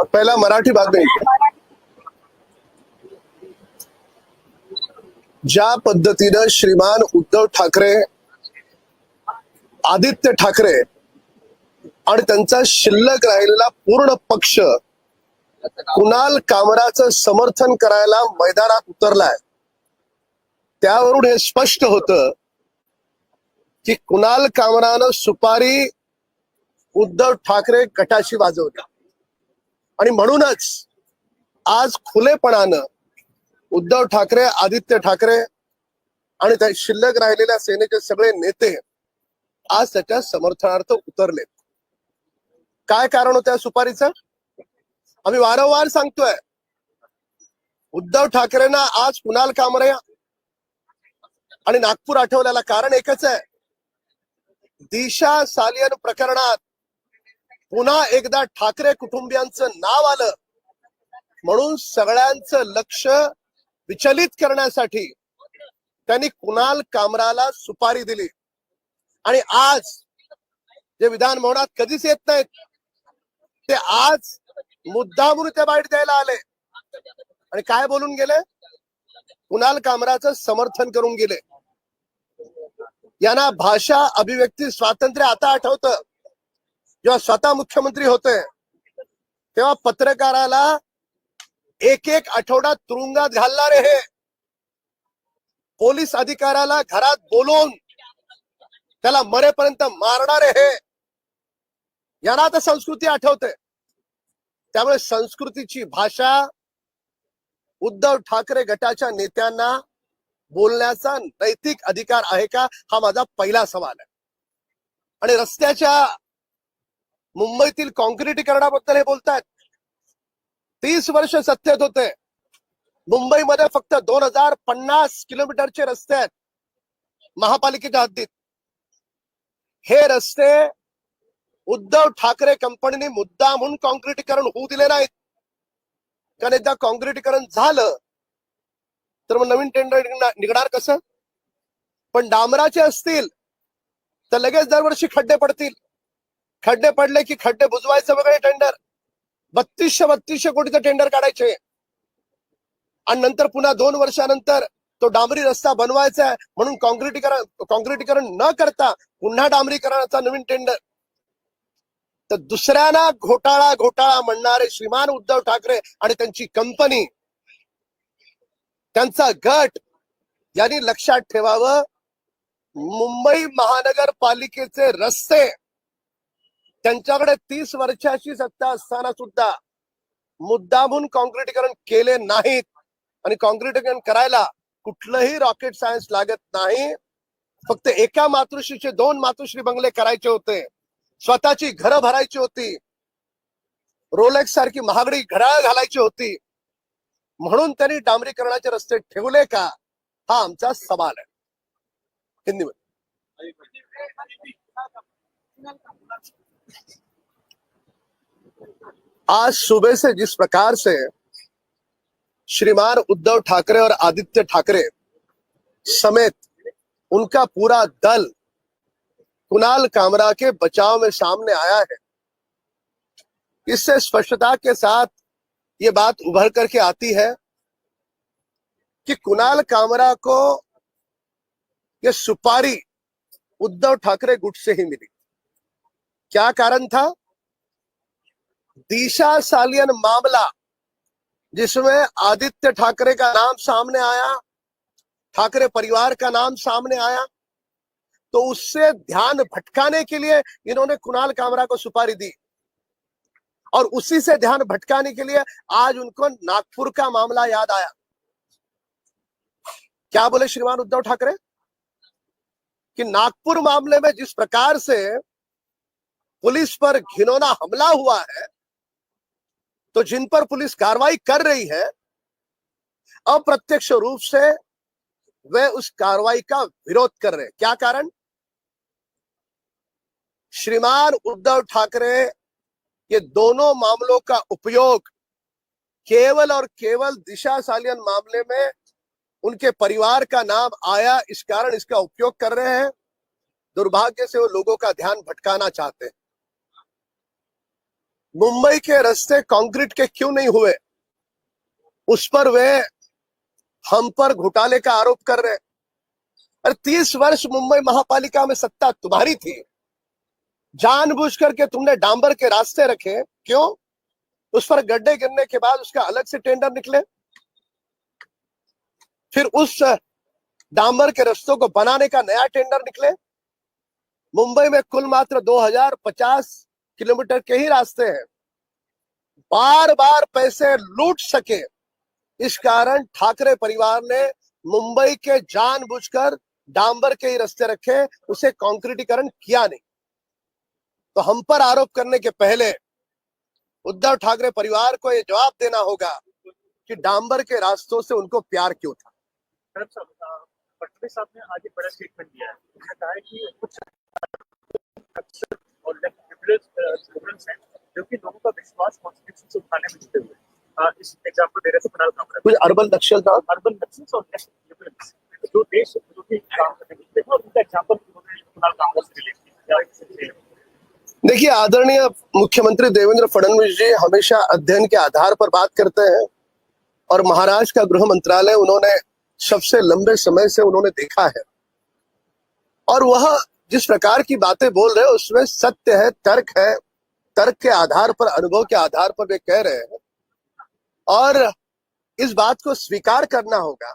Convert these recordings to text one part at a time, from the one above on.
पहिला मराठी बातमी. ज्या पद्धतीनं श्रीमान उद्धव ठाकरे, आदित्य ठाकरे आणि त्यांचा शिल्लक राहिलेला पूर्ण पक्ष कुणाल कामराचं समर्थन करायला मैदानात उतरलाय, त्यावरून हे स्पष्ट होतं की कुणाल कामरानं सुपारी उद्धव ठाकरे गटाशी वाजवली आणि म्हणूनच आज खुलेपणानं उद्धव ठाकरे, आदित्य ठाकरे आणि त्या शिल्लक राहिलेल्या सेनेचे सगळे नेते आज त्याच्या समर्थनार्थ उतरले. काय कारण होतं सुपारीचं? आम्ही वारंवार सांगतोय, उद्धव ठाकरेंना आज कुणाल कामरे आणि नागपूर आठवल्याला कारण एकच आहे. दिशा सालियन प्रकरणात पुन्हा एकदा ठाकरे कुटुंबियांचं नाव आलं म्हणून सगळ्यांचं लक्ष विचलित करण्यासाठी त्यांनी कुणाल कामराला सुपारी दिली. आणि आज जे विधान भवनात कधीच येत नाहीत ते आज मुद्दामून ते बाईट द्यायला आले आणि काय बोलून गेले? कुणाल कामराचं समर्थन करून गेले. यांना भाषा अभिव्यक्ती स्वातंत्र्य आता आठवतं. जेव्हा स्वतः मुख्यमंत्री होते तेव्हा पत्रकाराला एक आठवडा तुरुंगात घालणारे हे, पोलीस अधिकाऱ्याला घरात बोलवून त्याला मरेपर्यंत मारणारे हे, यांना आता संस्कृती आठवते. त्यामुळे संस्कृतीची भाषा उद्धव ठाकरे गटाच्या नेत्यांना बोलण्याचा नैतिक अधिकार आहे का, हा माझा पहिला सवाल आहे. आणि रस्त्याच्या मुंबईतील कॉन्क्रिटीकरणाबद्दल हे बोलतात. 30 वर्ष सत्तेत होते. मुंबईमध्ये फक्त 2050 किलोमीटरचे रस्ते आहेत महापालिकेच्या हद्दीत. हे रस्ते उद्धव ठाकरे कंपनीने मुद्दा म्हणून कॉन्क्रिटीकरण होऊ दिले नाहीत. कारण एकदा कॉन्क्रिटीकरण झालं तर मग नवीन टेंडर निघणार कसं? पण डांबराचे असतील तर लगेच दरवर्षी खड्डे पडतील. खड्डे पडले की खड्डे बुजवायचं वेगळे टेंडर, 3200 कोटीचं टेंडर काढायचे आणि नंतर पुन्हा 2 वर्षानंतर तो डांबरी रस्ता बनवायचा आहे म्हणून कॉन्क्रिटीकरण न करता पुन्हा डांबरीकरणाचा नवीन टेंडर. तर दुसऱ्यांना घोटाळा म्हणणारे श्रीमान उद्धव ठाकरे आणि त्यांची कंपनी, त्यांचा गट यांनी लक्षात ठेवावं, मुंबई महानगरपालिकेचे रस्ते त्यांच्याकडे 30 वर्षाची सत्ता असताना सुद्धा मुद्दामून कॉन्क्रिटीकरण केले नाहीत. आणि कॉन्क्रिटीकरण करायला कुठलंही रॉकेट सायन्स लागत नाही. फक्त एका मातोश्रीचे 2 मातोश्री बंगले करायचे होते, स्वतःची घरं भरायची होती, रोलेक्स सारखी महागडी घड्याळ घालायची होती, म्हणून त्यांनी डांबरीकरणाचे रस्ते ठेवले का, हा आमचा सवाल आहे. हिंदी में आज सुबह से जिस प्रकार से श्रीमान उद्धव ठाकरे और आदित्य ठाकरे समेत उनका पूरा दल कुणाल कामरा के बचाव में सामने आया है, इससे स्पष्टता के साथ ये बात उभर करके आती है कि कुणाल कामरा को ये सुपारी उद्धव ठाकरे गुट से ही मिली. क्या कारण था? दिशा सालियन मामला जिसमें आदित्य ठाकरे का नाम सामने आया, ठाकरे परिवार का नाम सामने आया, तो उससे ध्यान भटकाने के लिए इन्होंने कुणाल कामरा को सुपारी दी. और उसी से ध्यान भटकाने के लिए आज उनको नागपुर का मामला याद आया. क्या बोले श्रीमान उद्धव ठाकरे कि नागपुर मामले में जिस प्रकार से पुलिस पर घिनौना हमला हुआ है, तो जिन पर पुलिस कार्रवाई कर रही है, अप्रत्यक्ष रूप से वे उस कार्रवाई का विरोध कर रहे हैं. क्या कारण? श्रीमान उद्धव ठाकरे ये दोनों मामलों का उपयोग केवल और केवल दिशा सालियन मामले में उनके परिवार का नाम आया, इस कारण इसका उपयोग कर रहे हैं. दुर्भाग्य से वो लोगों का ध्यान भटकाना चाहते हैं। मुंबई के रास्ते कंक्रीट के क्यों नहीं हुए, उस पर वे हम पर घोटाले का आरोप कर रहे हैं। अरे 30 वर्ष मुंबई महापालिका में सत्ता तुम्हारी थी, जानबूझ करके तुमने डांबर के रास्ते रखे, क्यों? उस पर गड्ढे गिरने के बाद उसका अलग से टेंडर निकले, फिर उस डांबर के रास्तों को बनाने का नया टेंडर निकले। मुंबई में कुल मात्र 2050 किलोमीटर के ही रास्ते हैं। बार बार पैसे लूट सके, इस कारण ठाकरे परिवार ने मुंबई के जानबूझकर डांबर के ही रास्ते रखे, उसे कंक्रीटीकरण किया नहीं। तो हम पर आरोप करने के पहले उद्धव ठाकरे परिवार को यह जवाब देना होगा कि डांबर के रास्तों से उनको प्यार क्यों था। फडणवीस साहब ने आज एक बड़ा स्टेटमेंट दिया है। उन्होंने कहा है कि कुछ और हैं जो कि लोगों का विश्वास कॉन्स्टिट्यूशन से उठाने में जुटे हुए। इस एग्जांपल दे रहे थे कुणाल कामरा, कुछ अर्बन नक्सल था, अर्बन नक्सल्स और जो देश विरोधी काम करने में जुटे, और उनका एग्जांपल कुणाल कामरा से रिलेट किया। देखिए, आदरणीय मुख्यमंत्री देवेंद्र फडणवीस जी हमेशा अध्ययन के आधार पर बात करते हैं, और महाराष्ट्र का गृह मंत्रालय उन्होंने सबसे लंबे समय से उन्होंने देखा है, और वह जिस प्रकार की बातें बोल रहे हैं उसमें सत्य है, तर्क है। तर्क के आधार पर, अनुभव के आधार पर वे कह रहे हैं, और इस बात को स्वीकार करना होगा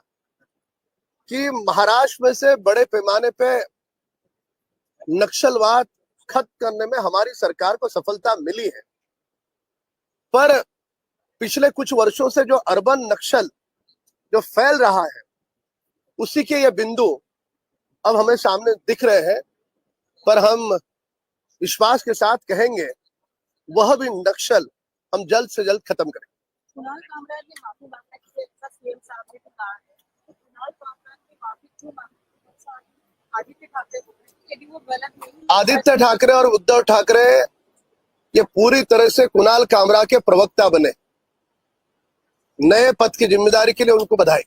कि महाराष्ट्र में से बड़े पैमाने पे नक्सलवाद खत्म करने में हमारी सरकार को सफलता मिली है। पर पिछले कुछ वर्षों से जो अर्बन नक्सल जो फैल रहा है, उसी के ये बिंदु अब हमें सामने दिख रहे हैं। पर हम विश्वास के साथ कहेंगे वह भी नक्सल हम जल्द से जल्द खत्म करेंगे। कुणाल कामरा ने माफी मांगने की सीएम साहब ने कहा है, कुणाल कामरा ने माफी क्यों मांगी? आदित्य ठाकरे यदि वो गलत नहीं, आदित्य ठाकरे और उद्धव ठाकरे ये पूरी तरह से कुणाल कामरा के प्रवक्ता बने। नए पद की जिम्मेदारी के लिए उनको बधाई।